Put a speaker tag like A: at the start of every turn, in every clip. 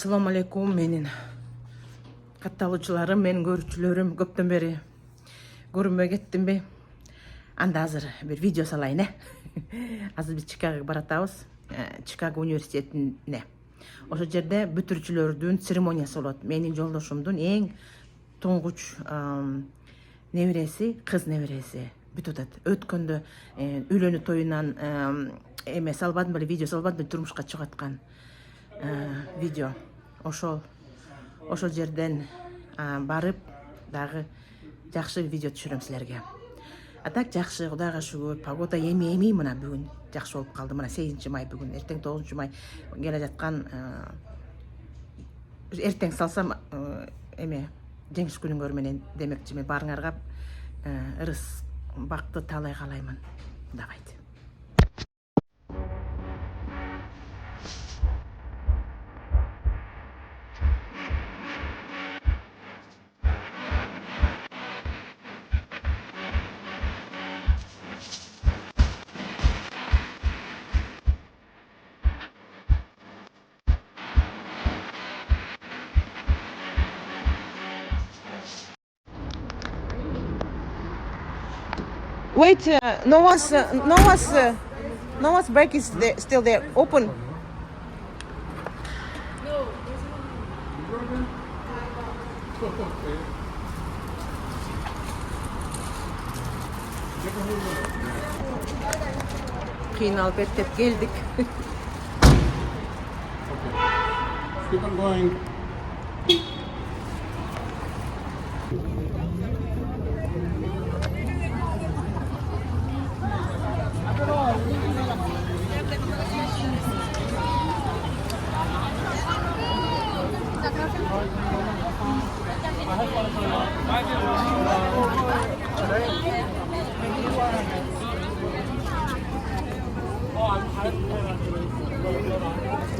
A: Assalamu алейкум, менин катталуучуларым, менин көрүүчүлөрүм, көптөн бери көрүнбөй кеттимби? Анда азыр бир видео салайын, Азыр биз Чикагого баратабыз, Чикаго университетине. Ошол жерде бүтүрүүчүлөрдүн церемониясы болот. Менин жолдошумдун эң тоңгуч небереси, кыз небереси бүтүп атат. Өткөндө үйлөнүү тоюнан эме салбадым беле, видео салбадым, турмушка чыгып аткан видео. Ошол жерден барып дагы жакшы видео түшүрөм силерге. А так жакшы, Кудайга шүгүр. Погода эми мына бүгүн жакшы болуп калды. Мына 8 май бүгүн, эртең 9 май келе жаткан. Эртең салсам эме жеңиш күнүңөр менен демекчимин. Баарыңарга ырыс бакты таалай каалаймын. Давайте. Wait, no one's break is still there. Open. Kıyınalıp ettep geldik.
B: Keep on going.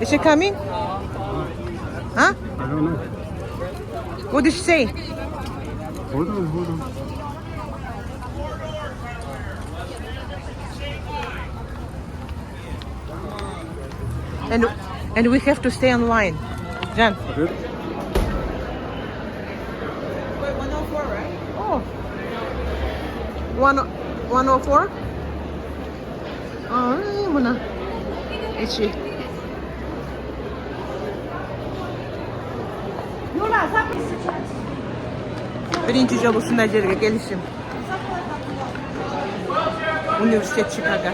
A: Is she coming? Huh?
B: I don't know.
A: What did she say?
B: Hold on.
A: And we have to stay online. Jan.
B: Okay.
A: Wait, 104, right? Oh. 104? Muna. İçi. Birinci жолу ушундай жерге келишим. Университет Чикаго.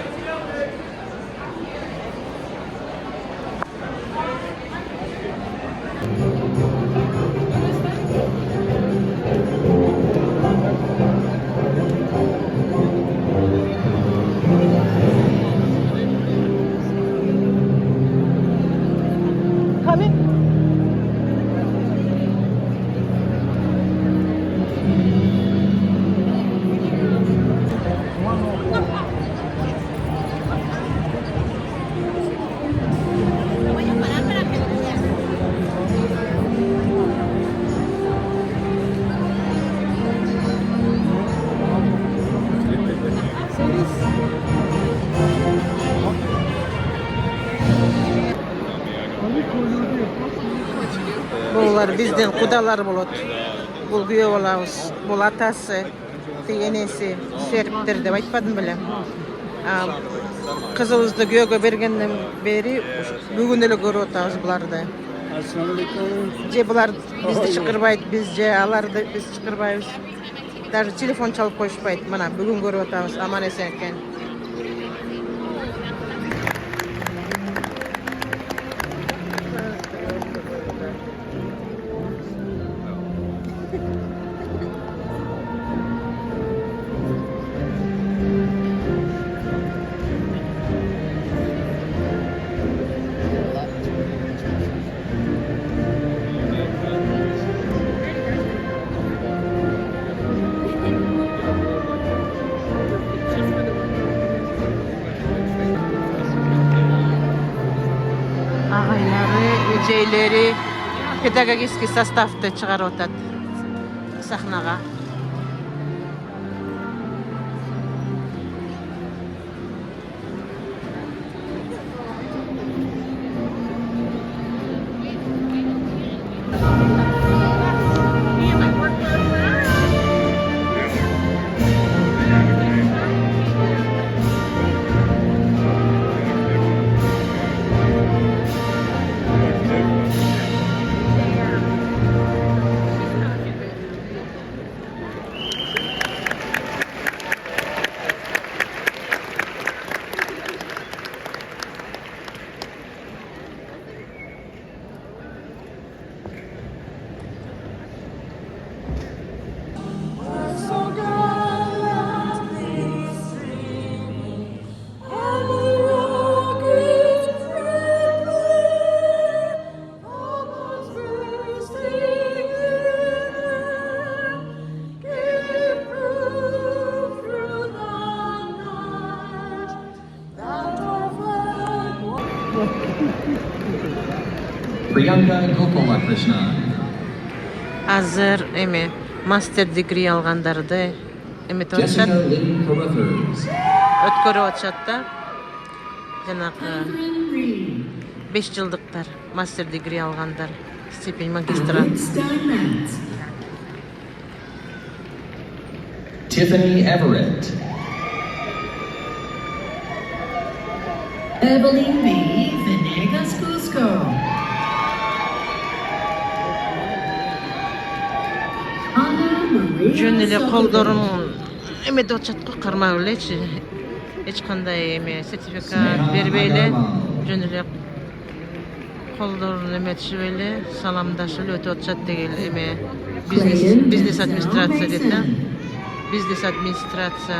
A: Булар биздин кудалар болот. Бул күйөө болабыз. Бул атасы, энеси, сериктер деп айтпадым беле. Кызыбызды күйөөгө бергенден бери бүгүн эле көрүп атабыз буларды. Же булар бизди чакырбайт, биз же аларды биз чакырбайбыз. Даже телефон чалып коюшпайт. Мына бүгүн көрүп атабыз, аман эсен экен. Şeyleri, pedagogический составты чыгарып атат сахнага. Азыр эме мастер дегри алгандарды эметип атышат, өткөрүп атышат да. Жанагы 5 жылдыктар мастер дегри алгандар, степень магистра.
C: Tiffany Everett.
D: Evelyn B. Venegas Cusco.
A: Жөн эле колдорум эметип атышат го, кармап элечи. Эч кандай эме сертификат бербей эле, жөн эле колдорун эметишип эле, саламдашып эле өтүп атышат деген эме бизнес администрация дейт да. Бизнес администрация,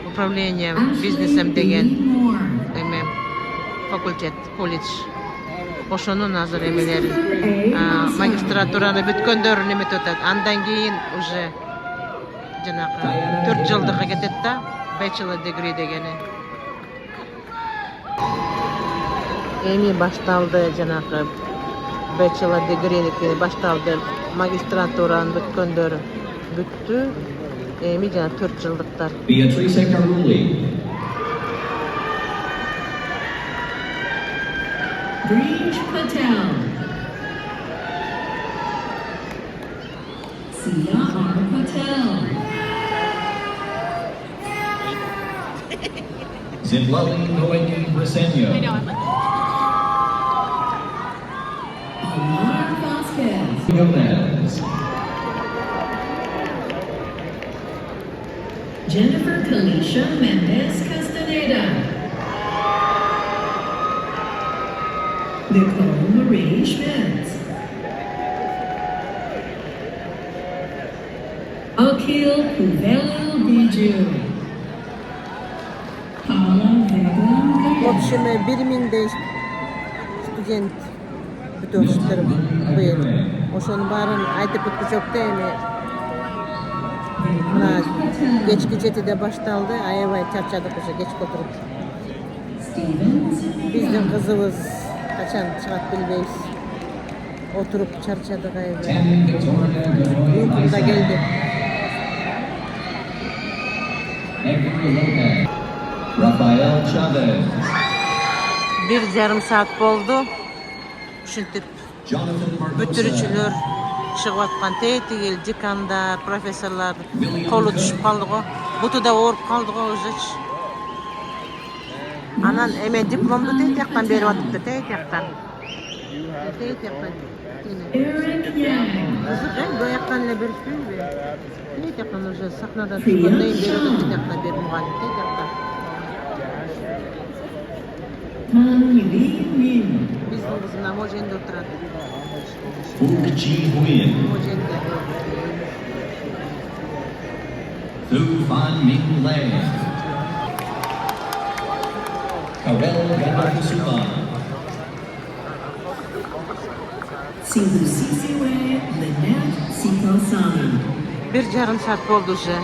A: управление бизнесом деген эме факультет, колледж. Ошонун азыр эмелерин магистратураны бүткөндөрүн эметип атат. Андан кийин уже жанагы 4 жылдыкка кетет да, bachelor degree дегени. Эми башталды жанагы bachelor degree башталды. Магистратураны бүткөндөр бүттү. Эми жана 4 жылдыктар.
C: Beatrice Carulli.
D: Breach Patel. Sia R. Patel.
C: Zitlali Noemi Briseño.
D: Omar Vasquez.
C: Gomez.
D: Jennifer Kalisha Mendez Castaneda. Nicole Marie Schmitz. Akil Kuvelil Biju. Paula Vega.
A: Общеме 1000 студент бүтүп атыштыр быйыл. Ошонун баарын айтып бүткүчөк да эми. Мына кечки 7-де башталды, аябай чарчадык уже кечке отуруп. Биздин кызыбыз качан чыгат билбейбиз. Отуруп чарчадык аябай. Uykum da geldi.
C: Rafael Chavez.
A: 1,5 saat болду. Ушинтип бүтүрүүчүлөр чыгып аткан тетигил декандар, профессорлор колу түшүп калды го. Буту да ооруп калды го ужечи. Анан эме дипломду тетияктан берип атыптыр, тетияктан. Тетияктан. Бояктан эле беришпейби? Тетияктан уже сахнадан түшкөндөн кийин берип атат, тетияктан берип мугалим, тетияктан. Биздин кызым Моженде отурат. Моженде.
C: Thu Fan Ming Lei. Karel Ganakusuma.
D: Silusisiwe Lynette Sikosana.
A: 1,5 saat болду уже.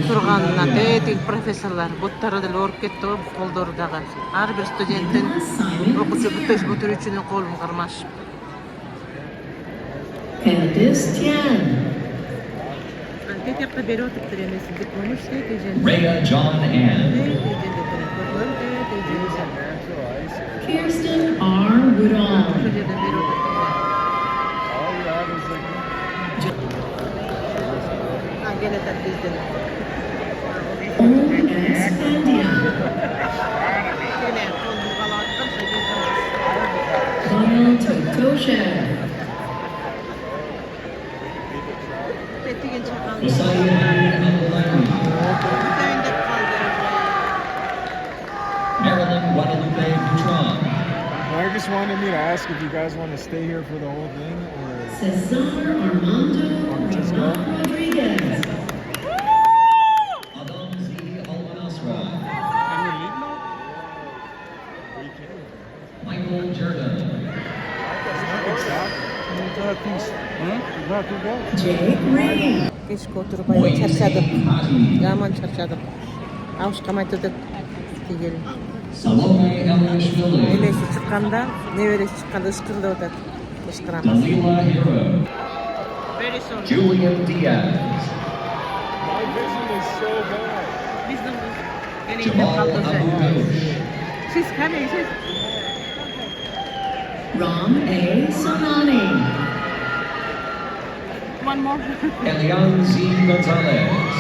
A: Турганына тетик профессорлор буттары деле ооруп кетти го, колдору дагы. Ар бир студенттин окуучу бүтүрүүчүнүн колун кармашып.
D: Candice Tian.
A: Тетиякта берип атыптыр эмесин диплому тетик.
C: Rhea John Ann.
D: Kirsten R. Woodall.
A: Geletat Bizdin.
D: O.S. Pandia. Kyle Totosha.
C: Marilyn Guadalupe Dutron.
B: I just wanted me to ask if you guys want to stay here for the whole thing or
D: Cesar Armando Rodriguez.
C: Adam Z. Al-Nasra. Michael Jordan.
D: Jake Ray.
A: Кечке отуруп аябай чарчадык. Жаман чарчадык. Абышка майтып тигил.
C: Salome Eliashvili,
A: Элеси чыкканда, небереси чыкканда ышкырып атат. Ышкырамыз.
C: Dalila Hero,
A: Very soon.
C: Julian Diaz,
B: My vision is so bad.
A: Биздин
C: Jamal Abu Ghosh,
A: She's coming.
D: Ram A. Sonani.
A: One more.
C: Elian Z. Gonzalez,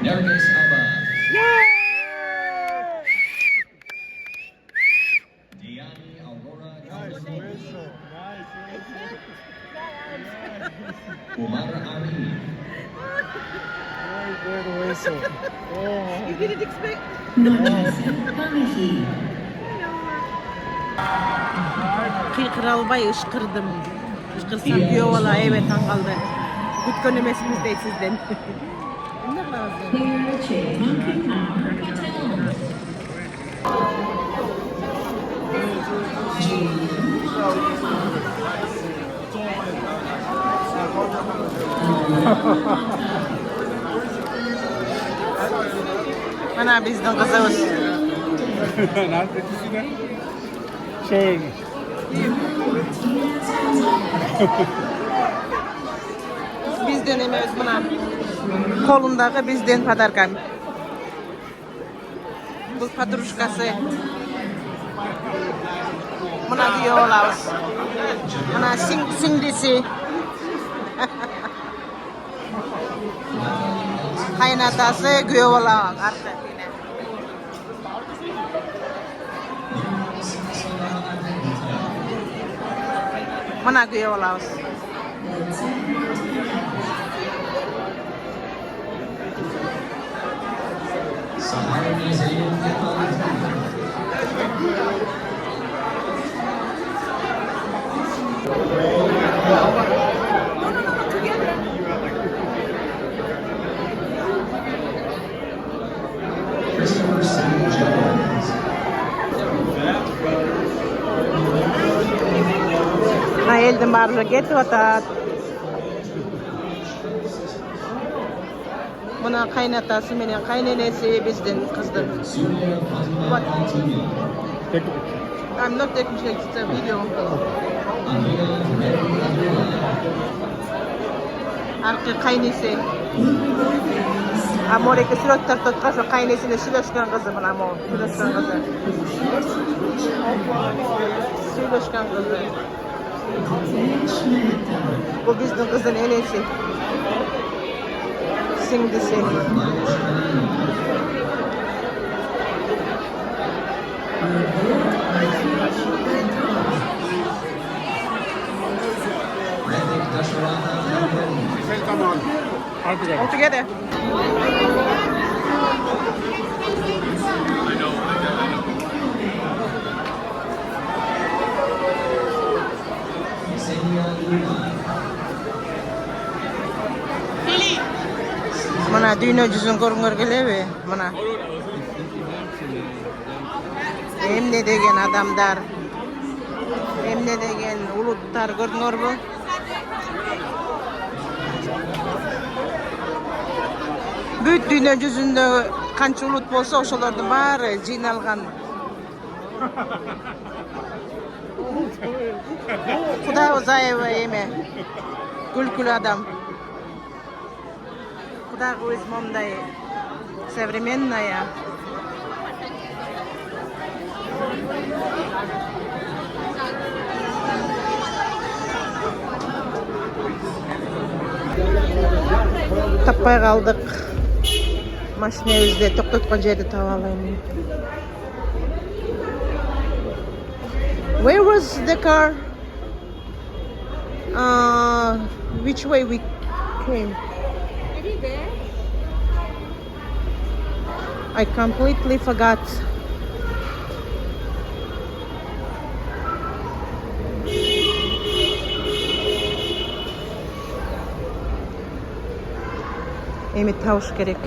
C: Nergis Abba, Diani Aurora
B: Nice
C: Galvin,
B: whistle. Nice whistle.
C: Umar Ari,
B: Very good whistle. Oh.
A: You didn't expect.
D: Nodisi Kamihi.
A: Кыйкыра албай ышкырдым. Ышкырсам күйөө бала эбе таң калды. Күткөн эмесмиз дейт сизден. Эмне кылабыз?
D: Clear Chemaki Power Patel.
A: Mana биздин кызыбыз.
B: Şöyle.
A: Биздин эмебиз мына. Колундагы биздин подарка. Бул подружкасы. Мына күйөө алабыз. Мына сиңдиси. Кайнатасы күйөө алабыз. Арты. Мына күйөө алабыз.
C: Sahar Nizam Iqbal, Christopher C. Jones,
A: Мына элдин баары кетип атат. Мына кайнатасы менен кайненеси биздин кыздын.
C: Surya Fatima Fatimi,
A: I'm not taking pictures, it's a video.
C: Amina Mary Abdullah,
A: Аркы кайнеси. Амореке сүрөт тарткан кайнесине сүйлөшкөн кызы мына мо, сүйлөшкөн кызы. Сүйлөшкөн кызы. Бул биздин кыздын энеси. Сиңдиси.
C: Radik Dasharana Abdul,
A: All together.
C: Ksenia Luna,
A: Мына дүйнө жүзүн көргүңөр келеби? Мына. Эмне деген адамдар, эмне деген улуттар көрдүңөрбү? Бүт дүйнө жүзүндө канча улут болсо, ошолордун баары жыйналган. Кудайыбыз аябай эме, күлкүлүү адам. Кудайыбыз момундай современная. Таппай калдык. Машинебизди токтоткон жерди таба алайын. Where was the car? Which way we came? I completely forgot. Эми табыш керек.